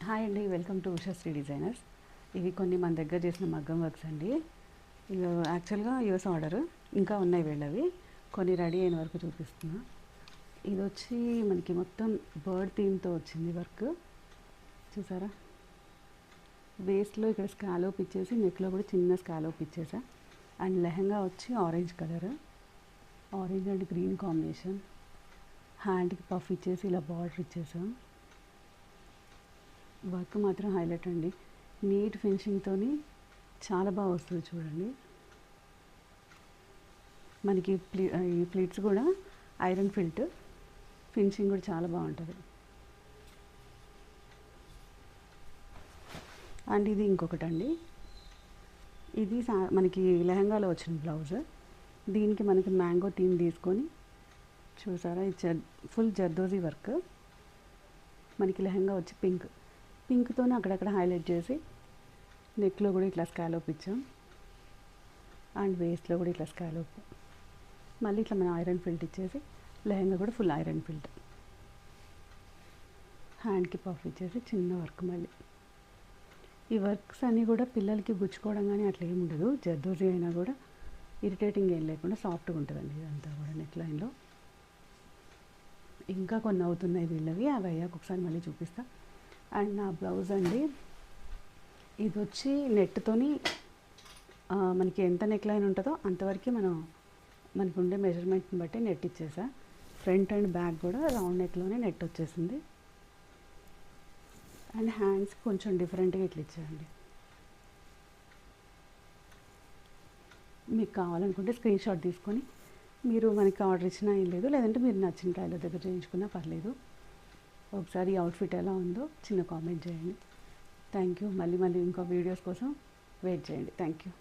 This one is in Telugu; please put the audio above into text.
హాయ్ అండి, వెల్కమ్ టు ఉషాశ్రీ డిజైనర్స్. ఇవి కొన్ని మన దగ్గర చేసిన మగ్గం వర్క్స్ అండి. ఇవి యాక్చువల్గా యూఎస్ ఆర్డర్, ఇంకా ఉన్నాయి వీళ్ళవి. కొన్ని రెడీ అయిన వరకు చూపిస్తున్నా. ఇది వచ్చి మనకి మొత్తం బర్డ్ థీమ్తో వచ్చింది వర్క్, చూసారా. వేస్ట్లో ఇక్కడ స్కాలోప్ ఇచ్చేసి, నెక్లో కూడా చిన్న స్కాలోప్ ఇచ్చేసా. అండ్ లెహంగా వచ్చి orange colour, orange and green combination. హ్యాండ్కి పఫ్ ఇచ్చేసి ఇలా బార్డర్ ఇచ్చేసాం. వర్క్ మాత్రం హైలైట్ అండి, నీట్ ఫినిషింగ్తో చాలా బాగా వస్తుంది చూడండి. మనకి ఈ ప్లీట్స్ కూడా ఐరన్ ఫినిషింగ్ కూడా చాలా బాగుంటుంది. అండ్ ఇది ఇంకొకటి అండి, ఇది మనకి లెహంగాలో వచ్చిన బ్లౌజ్. దీనికి మనకి మ్యాంగో థీమ్ తీసుకొని చూసారా, ఇది ఫుల్ జర్దోజీ వర్క్. మనకి లెహంగా వచ్చి పింక్తోనే అక్కడక్కడ హైలైట్ చేసి, నెక్లో కూడా ఇట్లా స్కాలోప్ ఇచ్చాం. అండ్ వేస్ట్లో కూడా ఇట్లా స్కాలోప్, మళ్ళీ ఇట్లా మనం ఐరన్ ఫిల్ట్ ఇచ్చేసి, లెహంగా కూడా ఫుల్ ఐరన్ ఫిల్ట్. హ్యాండ్కి పఫ్ ఇచ్చేసి చిన్న వర్క్. మళ్ళీ ఈ వర్క్స్ అన్నీ కూడా పిల్లలకి గుచ్చుకోవడం కానీ అట్లా ఏమి ఉండదు. జర్దోజీ అయినా కూడా ఇరిటేటింగ్ ఏం లేకుండా సాఫ్ట్గా ఉంటుందండి ఇదంతా కూడా నెక్ లైన్లో. ఇంకా కొన్ని అవుతున్నాయి వీళ్ళవి, అవి అయ్యాక ఒకసారి మళ్ళీ చూపిస్తా. అండ్ నా బ్లౌజ్ అండి, ఇది వచ్చి నెట్తోని మనకి ఎంత నెక్ లైన్ ఉంటుందో అంతవరకు మనకు ఉండే మెజర్మెంట్ని బట్టి నెట్ ఇచ్చేసా. ఫ్రంట్ అండ్ బ్యాక్ కూడా రౌండ్ నెక్లోనే నెట్ వచ్చేసింది. అండ్ హ్యాండ్స్ కొంచెం డిఫరెంట్గా ఇట్లా ఇచ్చేయండి. మీకు కావాలనుకుంటే స్క్రీన్ షాట్ తీసుకొని మీరు మనకి ఆర్డర్ ఇచ్చినా ఏం లేదు, లేదంటే మీరు నచ్చిన టైలర్ దగ్గర చేయించుకున్నా పర్లేదు. ఒకసారి ఈ అవుట్ఫిట్ ఎలా ఉందో చిన్న కామెంట్ చేయండి. Thank you. మళ్ళీ ఇంకో వీడియోస్ కోసం వెయిట్ చేయండి. Thank you.